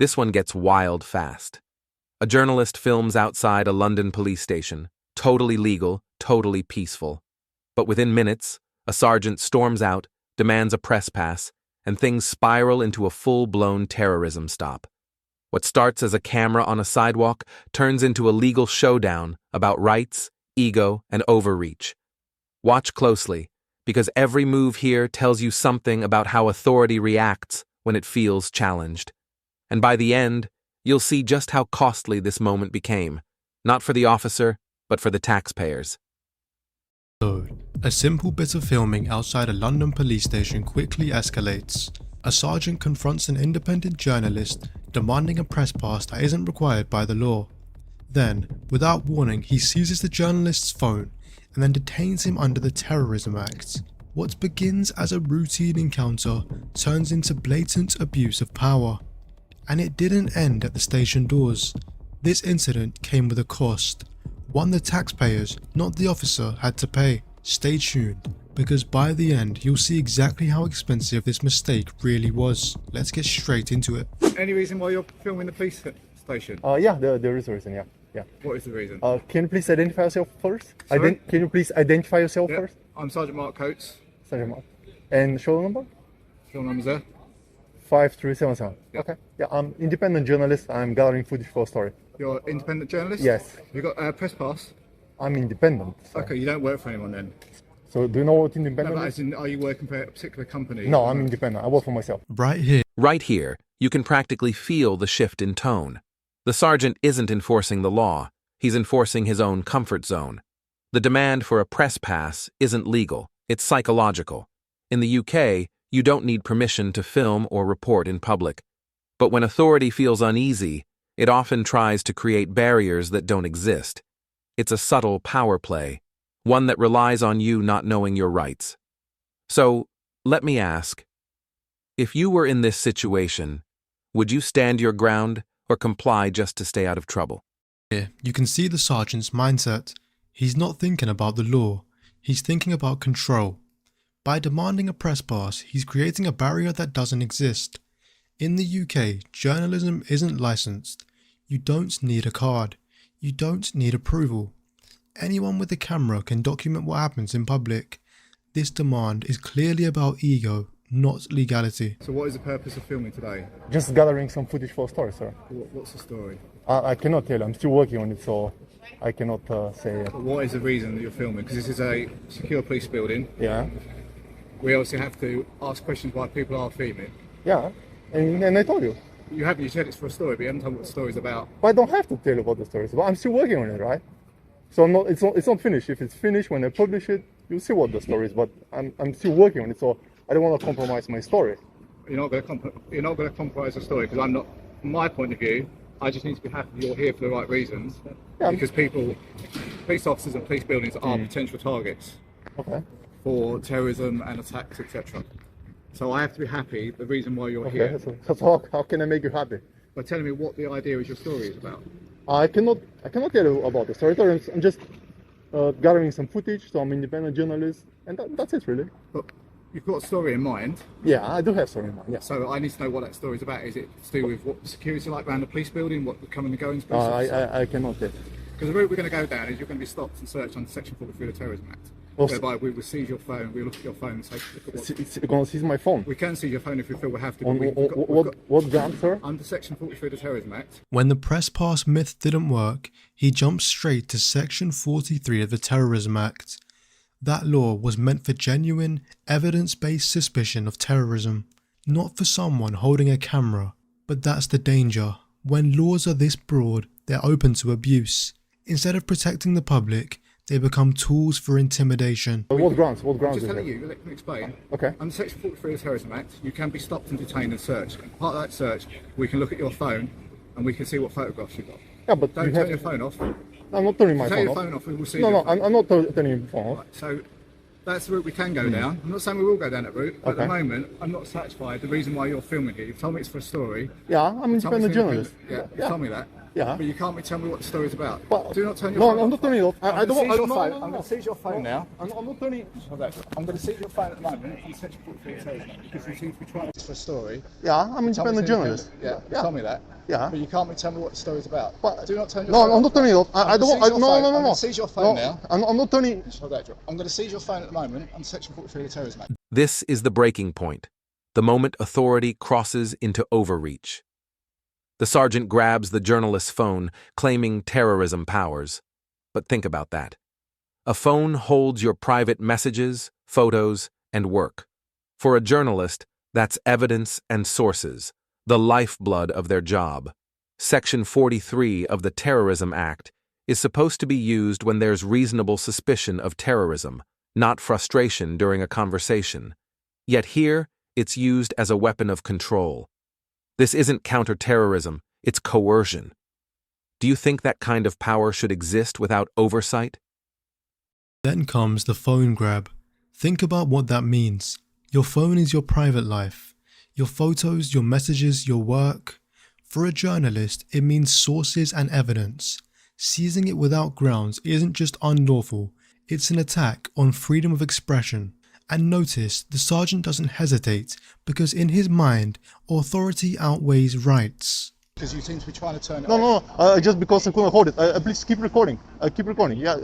This one gets wild fast. A journalist films outside a London police station, totally legal, totally peaceful. But within minutes, a sergeant storms out, demands a press pass, and things spiral into a full-blown terrorism stop. What starts as a camera on a sidewalk turns into a legal showdown about rights, ego, and overreach. Watch closely, because every move here tells you something about how authority reacts when it feels challenged. And by the end, you'll see just how costly this moment became, not for the officer, but for the taxpayers. A simple bit of filming outside a London police station quickly escalates. A sergeant confronts an independent journalist demanding a press pass that isn't required by the law. Then, without warning, he seizes the journalist's phone and then detains him under the Terrorism Act. What begins as a routine encounter turns into blatant abuse of power. And it didn't end at the station doors. This incident came with a cost, one the taxpayers, not the officer, had to pay. Stay tuned, because by the end you'll see exactly how expensive this mistake really was. Let's get straight into it. Any reason why you're filming the police station? Yeah, there is a reason, yeah. What is the reason? Can you please identify yourself first? Sorry? Can you please identify yourself first? I'm Sergeant Mark Coates. Sergeant Mark. And show number? Show number's there. 5377. Yep. Okay. Yeah, I'm independent journalist. I'm gathering footage for a story. You're an independent journalist? Yes. You got a press pass? I'm independent. So. Okay, you don't work for anyone then? So do you know what independent No, but is? as in, are you working for a particular company? No, I'm independent. I work for myself. Right here, you can practically feel the shift in tone. The sergeant isn't enforcing the law, he's enforcing his own comfort zone. The demand for a press pass isn't legal, it's psychological. In the UK, you don't need permission to film or report in public. But when authority feels uneasy, it often tries to create barriers that don't exist. It's a subtle power play, one that relies on you not knowing your rights. So, let me ask, if you were in this situation, would you stand your ground or comply just to stay out of trouble? Here, you can see the sergeant's mindset. He's not thinking about the law, he's thinking about control. By demanding a press pass, he's creating a barrier that doesn't exist. In the UK, journalism isn't licensed. You don't need a card. You don't need approval. Anyone with a camera can document what happens in public. This demand is clearly about ego, not legality. So what is the purpose of filming today? Just gathering some footage for a story, sir. What's the story? I cannot tell you. I'm still working on it, so I cannot say it. What is the reason that you're filming? Because this is a secure police building. Yeah. We also have to ask questions why people are filming. Yeah. And I told you. You said it's for a story, but you haven't told me what the story's about. But I don't have to tell you what the story is about. I'm still working on it, right? So it's not finished. If it's finished, when I publish it, you'll see what the story is. But I'm still working on it, so I don't want to compromise my story. You're not going to compromise the story, because I'm not. From my point of view, I just need to be happy you're here for the right reasons. Yeah. Because police officers and police buildings are potential targets. Okay. For terrorism and attacks, etc. So I have to be happy. The reason why you're here. So how can I make you happy? By telling me what the idea is your story is about. I cannot tell you about the story. I'm just gathering some footage. So I'm an independent journalist, and that's it really. But you've got a story in mind. Yeah, I do have a story in mind. Yeah. So I need to know what that story is about. Is it to do with what the security like around the police building, what the coming and goings? I cannot tell. Because the route we're going to go down is you're going to be stopped and searched under Section 43 of the Terrorism Act. Whereby we will seize your phone, we'll look at your phone and say, You're going to seize my phone? We can seize your phone if we feel we have to. What ground, sir? Under Section 43 of the Terrorism Act. When the press pass myth didn't work, he jumped straight to Section 43 of the Terrorism Act. That law was meant for genuine, evidence-based suspicion of terrorism, not for someone holding a camera. But that's the danger. When laws are this broad, they're open to abuse. Instead of protecting the public, they become tools for intimidation. What grounds? What grounds? I'm just telling you, let me explain. Okay. Under Section 43 of the Terrorism Act, you can be stopped and detained and searched. Part of that search, we can look at your phone and we can see what photographs you've got. Yeah, but don't turn your phone off. I'm not turning my phone off. Turn your phone off, we will see. No, I'm not turning your phone off. Right, so that's the route we can go down. I'm not saying we will go down that route, but at the moment, I'm not satisfied. The reason why you're filming here, you've told me it's for a story. Yeah, I'm an independent journalist. Yeah, you told me that. Yeah. But you can't tell me what the story's about. But, do not turn your no, phone I'm off. not turning it off. I don't want. I'm going to seize your phone now. I'm not turning. I'm going to seize your phone at the moment from Section 43 of terrorism because you seem to be trying to for a story. Yeah, I'm an independent journalist. Yeah, tell me that. Yeah. But you can't tell me what the story's about. But, do not turn your phone off. No, I'm not turning it off. I don't want. No. I'm going to seize your phone now. I'm not turning. I'm going to seize your phone at the moment on Section 43 of the Terrorism Act. This is the breaking point, the moment authority crosses into overreach. The sergeant grabs the journalist's phone, claiming terrorism powers. But think about that. A phone holds your private messages, photos, and work. For a journalist, that's evidence and sources, the lifeblood of their job. Section 43 of the Terrorism Act is supposed to be used when there's reasonable suspicion of terrorism, not frustration during a conversation. Yet here, it's used as a weapon of control. This isn't counterterrorism, it's coercion. Do you think that kind of power should exist without oversight? Then comes the phone grab. Think about what that means. Your phone is your private life. Your photos, your messages, your work. For a journalist, it means sources and evidence. Seizing it without grounds isn't just unlawful, it's an attack on freedom of expression. And notice, the sergeant doesn't hesitate, because in his mind, authority outweighs rights. Because you seem to be trying to turn it off. No. Just because I couldn't hold it. Please keep recording. Keep recording. Yeah.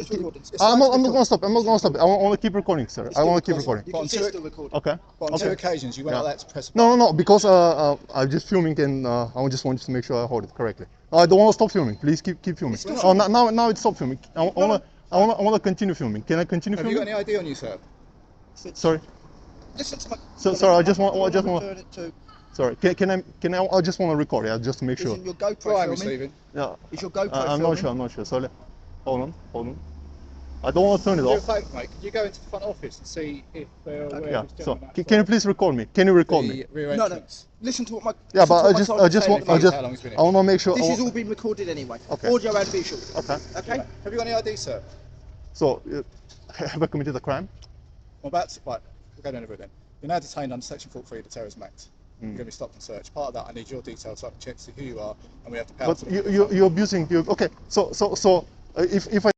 I'm not going to stop. I'm not going to stop. I want to keep recording, sir. I want to keep recording. You can still record. Okay. But on two occasions, you went like that to press. No. Because I'm just filming and I just wanted to make sure I hold it correctly. I don't want to stop filming. Please keep filming. Oh, now it's stop filming. I want to continue filming. Can I continue filming? Have you got any ID on you, sir? Sorry. Listen to my. Sorry. I just want. Sorry, can I just want to record it, just to make sure. Isn't your GoPro filming? Yeah. Is your GoPro I'm not sure. So, hold on. I don't want to turn it off. Mate, could you go into the front office and see if they're aware yeah, of this so, can you please record me? Can you record me? No. Listen to what my... Yeah, but I want to make sure... This has all been recorded anyway. Okay. Audio and visual. Okay. Have you got any ID, sir? So, have I committed a crime? Well, right, we'll go down over it then. You're now detained under Section 43 of the Terrorism Act. You're going to be stopped and searched. Part of that, I need your details so I can check to see who you are, and we have the power to... But you're abusing... Okay, so if I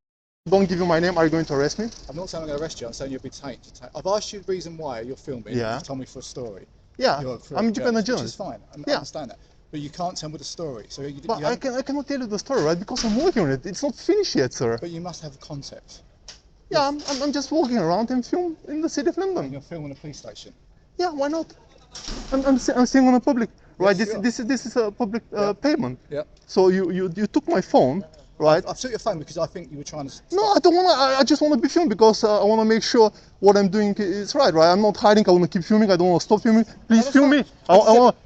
don't give you my name, are you going to arrest me? I'm not saying I'm going to arrest you, I'm saying you'll be detained. I've asked you the reason why you're filming. Yeah. You told me for a story. Yeah, I'm an independent journalist. Which is fine, I understand that. But you can't tell me the story. So I cannot tell you the story, right? Because I'm working on it. It's not finished yet, sir. But you must have the context. Yeah, I'm just walking around and film in the city of London. And you're filming a police station. Yeah, why not? I'm sitting on a public, right? This is a public payment. Yeah. So you took my phone, right? I took your phone because I think you were trying to... No, I don't want to. I just want to be filmed because I want to make sure what I'm doing is right? I'm not hiding. I want to keep filming. I don't want to stop filming. Please film me.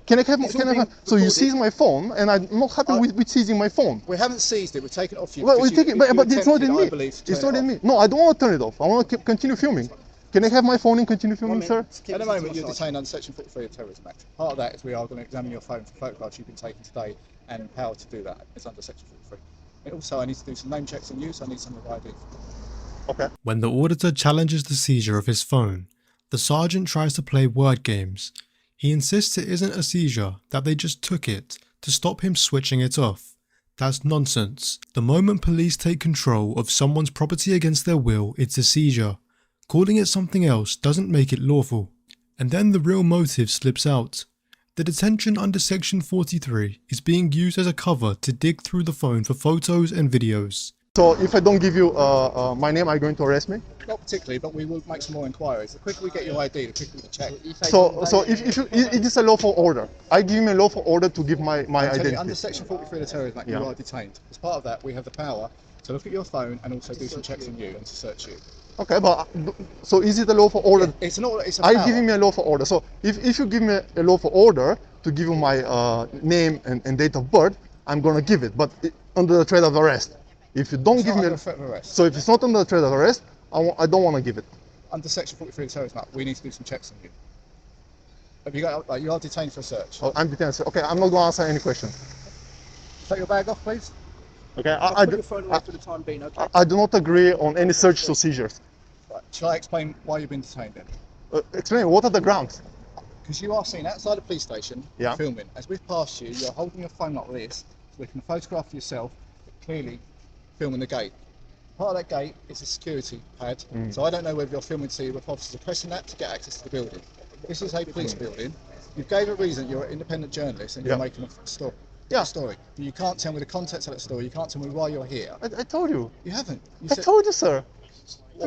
Can I have? So you seize my phone, and I'm not happy with seizing my phone. We haven't seized it. We've taken it off you. Well, we take it, but it's not in me. It's not in me. No, I don't want to turn it off. I want to continue filming. Can I have my phone and continue filming, sir? At the moment, you're detained under Section 43 of the Terrorism Act. Part of that is we are going to examine your phone for photographs you've been taken today, and power to do that is under Section 43. And also, I need to do some name checks on you, so I need some of your ID. Okay. When the auditor challenges the seizure of his phone, the sergeant tries to play word games. He insists it isn't a seizure, that they just took it, to stop him switching it off. That's nonsense. The moment police take control of someone's property against their will, it's a seizure. Calling it something else doesn't make it lawful. And then the real motive slips out. The detention under Section 43 is being used as a cover to dig through the phone for photos and videos. So if I don't give you my name, are you going to arrest me? Not particularly, but we will make some more inquiries. The quicker we get your ID, the quicker we can check. So if it is a lawful order, I give me a lawful order to give my identity. Under Section 43 of the Terrorism Act, you are detained. As part of that, we have the power to look at your phone and also do some checks on you and to search you. Okay, but so is it a lawful order? Yeah, it's an order. It's a power. Are you giving me a lawful order? So if you give me a lawful order to give you my name and date of birth, I'm gonna give it, but under the threat of arrest. If you don't give me a threat of arrest. So if it's not under the threat of arrest, I don't want to give it. Under Section 43 of the Terrorism Act, we need to do some checks on you. Have you got? You are detained for a search. Oh, I'm detained. Okay, I'm not gonna answer any questions. Take your bag off, please. Okay, put your phone away for the time being, okay? I do not agree on any search or seizures. Right. Shall I explain why you've been detained then? Explain, what are the grounds? Because you are seen outside the police station filming. As we've passed you, you're holding your phone like this, taken a photograph of yourself, clearly filming the gate. Part of that gate is a security pad, so I don't know whether you're filming to see if officers are pressing that to get access to the building. This is a police building. You gave a reason you're an independent journalist and you're making a story. Yeah. Story. But you can't tell me the context of that story. You can't tell me why you're here. I told you. You haven't. You I told you, sir.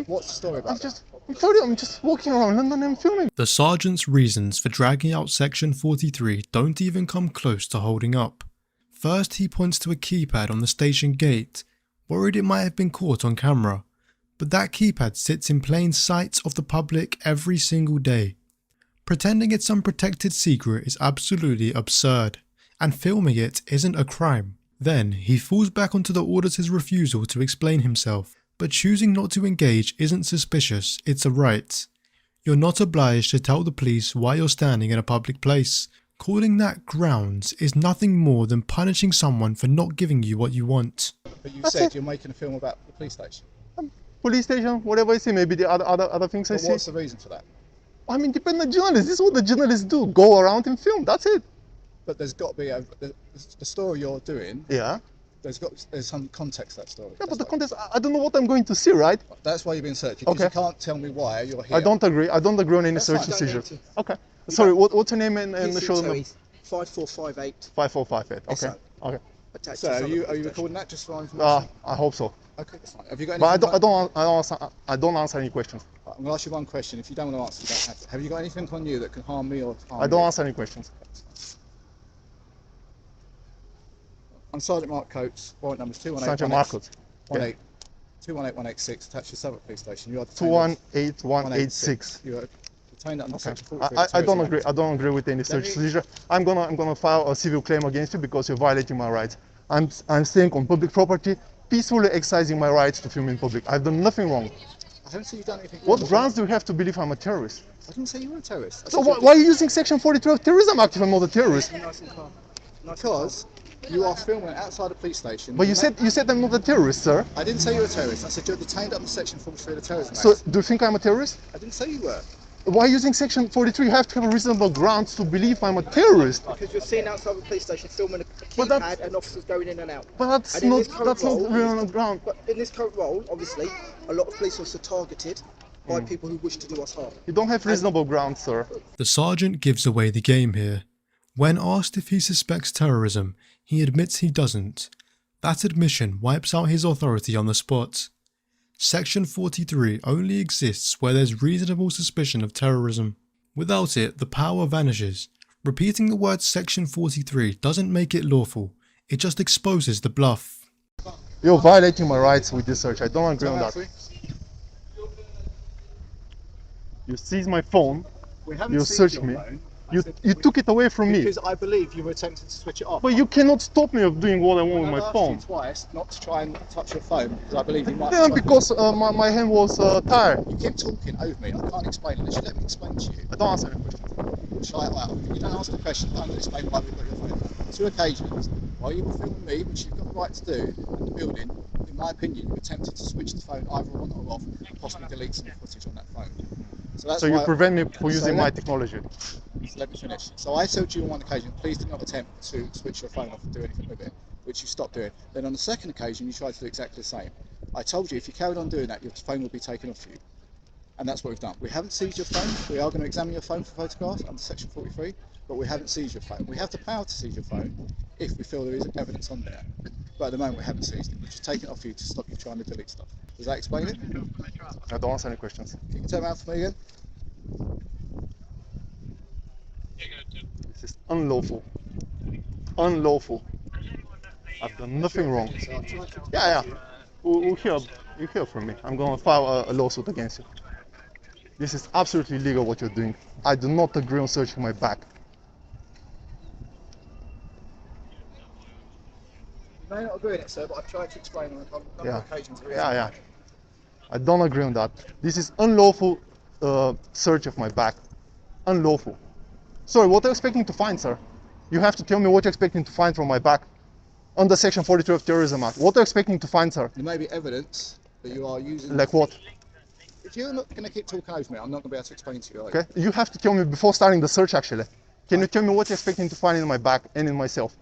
What's the story about? I told you, I'm just walking around London and filming. The sergeant's reasons for dragging out section 43 don't even come close to holding up. First, he points to a keypad on the station gate, worried it might have been caught on camera. But that keypad sits in plain sight of the public every single day. Pretending it's some protected secret is absolutely absurd, and filming it isn't a crime. Then, he falls back onto the auditor's refusal to explain himself. But choosing not to engage isn't suspicious, it's a right. You're not obliged to tell the police why you're standing in a public place. Calling that grounds is nothing more than punishing someone for not giving you what you want. But you said you're making a film about the police station. Police station, whatever I see, maybe the other things I see. What's the reason for that? I'm independent journalist. This is what the journalists do. Go around and film. That's it. But there's got to be the story you're doing. Yeah. There's some context to that story. Yeah, but the context, I don't know what I'm going to see, right? That's why you've been searching. Because you can't tell me why you're here. I don't agree. I don't agree on any That's search fine. and Don't seizure. need to. Okay. Sorry, what's your name and the show number? 5458. 5458. Okay. sir. Okay. Attached So to are some you of the recording that just for information? I hope so. Okay, that's fine. Have you got But anything? I don't answer any questions. I'm going to ask you one question. If you don't want to answer, you don't have to. Have you got anything on you that can harm me or harm I don't you? answer any questions. I'm Sergeant Mark Coates. Warrant numbers 218. Sergeant Marcos. 218186 attached to Southwark Police Station. You are 218186. You are detained under Okay. section 43. I don't agree. I don't agree with any search and seizure. I'm gonna file a civil claim against you because you're violating my rights. I'm staying on public property, peacefully exercising my rights to film in public. I've done nothing wrong. I haven't seen you done anything What wrong. grounds do you have to believe I'm a terrorist? I didn't say you were a terrorist. So why are you using Section 43 of Terrorism Act if I'm not a terrorist? Because you are filming outside a police station. But you said I'm not a terrorist, sir. I didn't say you were a terrorist. I said you're detained under section 43 of the Terrorism So Act. do you think I'm a terrorist? I didn't say you were. Why using Section 43? You have to have a reasonable grounds to believe I'm a terrorist. Because you're seen outside the police station filming a But that's- keypad and officers going in and out. But that's And in not this current role- real ground. But in this current role, obviously, a lot of police officers are targeted by people who wish to do us harm. You don't have reasonable grounds, sir. The sergeant gives away the game here. When asked if he suspects terrorism, he admits he doesn't. That admission wipes out his authority on the spot. Section 43 only exists where there's reasonable suspicion of terrorism. Without it, the power vanishes. Repeating the word Section 43 doesn't make it lawful, it just exposes the bluff. You're violating my rights with this search. I don't agree on that. You seized my phone. We haven't You seized searched your me. phone. I You said took it away from me. because I believe you were attempting to switch it off. But you cannot stop me of doing what I want with I've my asked phone. you twice not to try and touch your phone because I believe you might. Yeah, be trying- because my hand was tired. You keep talking over me. I can't explain it. Let me explain to you. I don't answer any questions. Shall I, well, you don't ask the question. I'm going to explain why we've got your phone. On 2 occasions, while you were filming me, which you've got the right to do in the building, in my opinion, you attempted to switch the phone either on or off, and possibly delete some footage on that phone. So that's So you why. prevent me from using So my let- technology. So let me finish. So I told you on one occasion, please do not attempt to switch your phone off and do anything with it, which you stopped doing. Then on the second occasion, you tried to do exactly the same. I told you if you carried on doing that, your phone will be taken off you. And that's what we've done. We haven't seized your phone. We are going to examine your phone for photographs under section 43, but we haven't seized your phone. We have the power to seize your phone if we feel there is evidence on there. But at the moment, we haven't seized it. We've just taken it off you to stop you trying to delete stuff. Does that explain it? I don't answer any questions. Can you turn around for me again? This is unlawful. Unlawful. I've done nothing wrong. Yeah. You hear from me. I'm going to file a lawsuit against you. This is absolutely illegal what you're doing. I do not agree on searching my back. You may not agree with it, sir, but I've tried to explain on a number of occasions. Yeah. I don't agree on that. This is unlawful search of my back. Unlawful. Sorry, what are you expecting to find, sir? You have to tell me what you're expecting to find from my back under Section 42 of Terrorism Act. What are you expecting to find, sir? There may be evidence that you are using. Like what? If you're not going to keep talking over me, I'm not going to be able to explain to you. Are you? Okay, you have to tell me before starting the search, actually. Can you tell me what you're expecting to find in my back and in myself?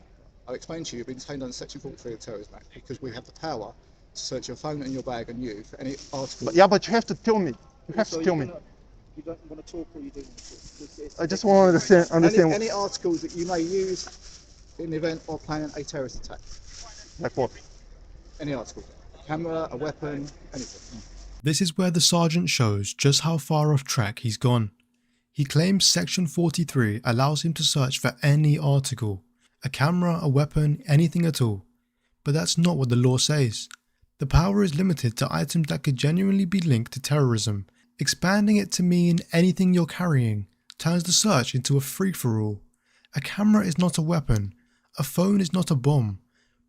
I'll explain to you, you've been detained under Section 43 of the Terrorism Act because we have the power to search your phone and your bag and you for any article. But, yeah, but you have to tell me. You have to tell me. You don't want to talk, or you do want to talk? I just want to understand. Any articles that you may use in the event of planning a terrorist attack. Like what? Any article. A camera, a weapon, anything. This is where the sergeant shows just how far off track he's gone. He claims Section 43 allows him to search for any article, a camera, a weapon, anything at all. But that's not what the law says. The power is limited to items that could genuinely be linked to terrorism. Expanding it to mean anything you're carrying turns the search into a free-for-all. A camera is not a weapon. A phone is not a bomb.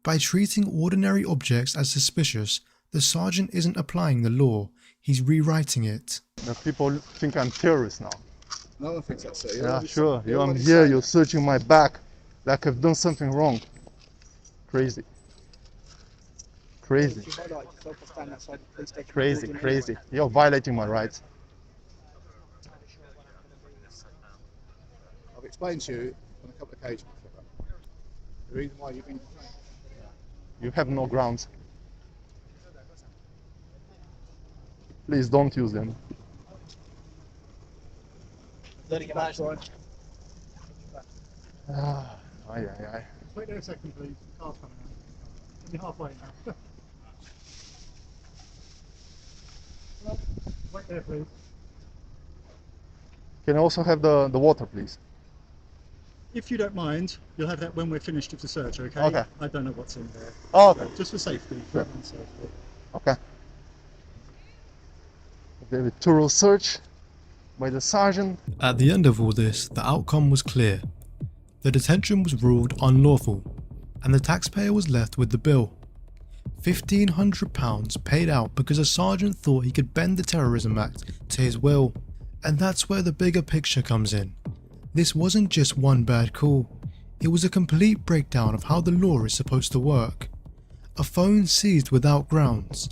By treating ordinary objects as suspicious, the sergeant isn't applying the law, he's rewriting it. The people think I'm terrorist now. No one thinks that, sir. Yeah, sure. I'm here, you're searching my back like I've done something wrong. Crazy. Crazy. If you highlight yourself or stand outside the police station, Crazy, you're crazy. You're violating my rights. I've explained to you on a couple of occasions the reason why you've been detained. You have no grounds. Please don't use them. Ah, aye. Wait there a second, please. The car's coming out. You're halfway now. Well, wait there, please. Can I also have the water, please? If you don't mind, you'll have that when we're finished with the search, okay? Okay. I don't know what's in there. Oh, okay. Just for safety. Sure. And so forth. Okay. Very thorough search by the sergeant. At the end of all this, the outcome was clear. The detention was ruled unlawful, and the taxpayer was left with the bill. £1,500 paid out because a sergeant thought he could bend the Terrorism Act to his will. And that's where the bigger picture comes in. This wasn't just one bad call, it was a complete breakdown of how the law is supposed to work. A phone seized without grounds,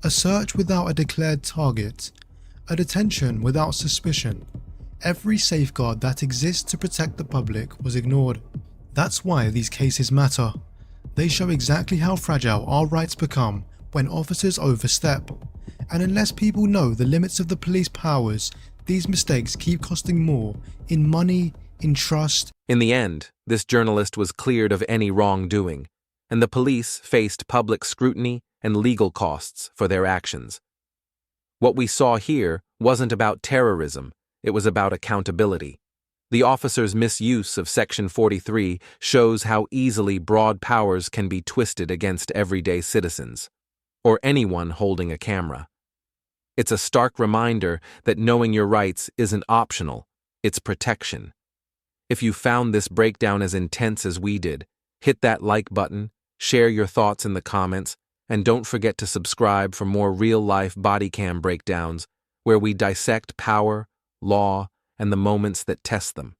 a search without a declared target, a detention without suspicion. Every safeguard that exists to protect the public was ignored. That's why these cases matter. They show exactly how fragile our rights become when officers overstep. And unless people know the limits of the police powers, these mistakes keep costing more in money, in trust. In the end, this journalist was cleared of any wrongdoing, and the police faced public scrutiny and legal costs for their actions. What we saw here wasn't about terrorism, it was about accountability. The officer's misuse of Section 43 shows how easily broad powers can be twisted against everyday citizens, or anyone holding a camera. It's a stark reminder that knowing your rights isn't optional, it's protection. If you found this breakdown as intense as we did, hit that like button, share your thoughts in the comments, and don't forget to subscribe for more real-life bodycam breakdowns where we dissect power, law, and the moments that test them.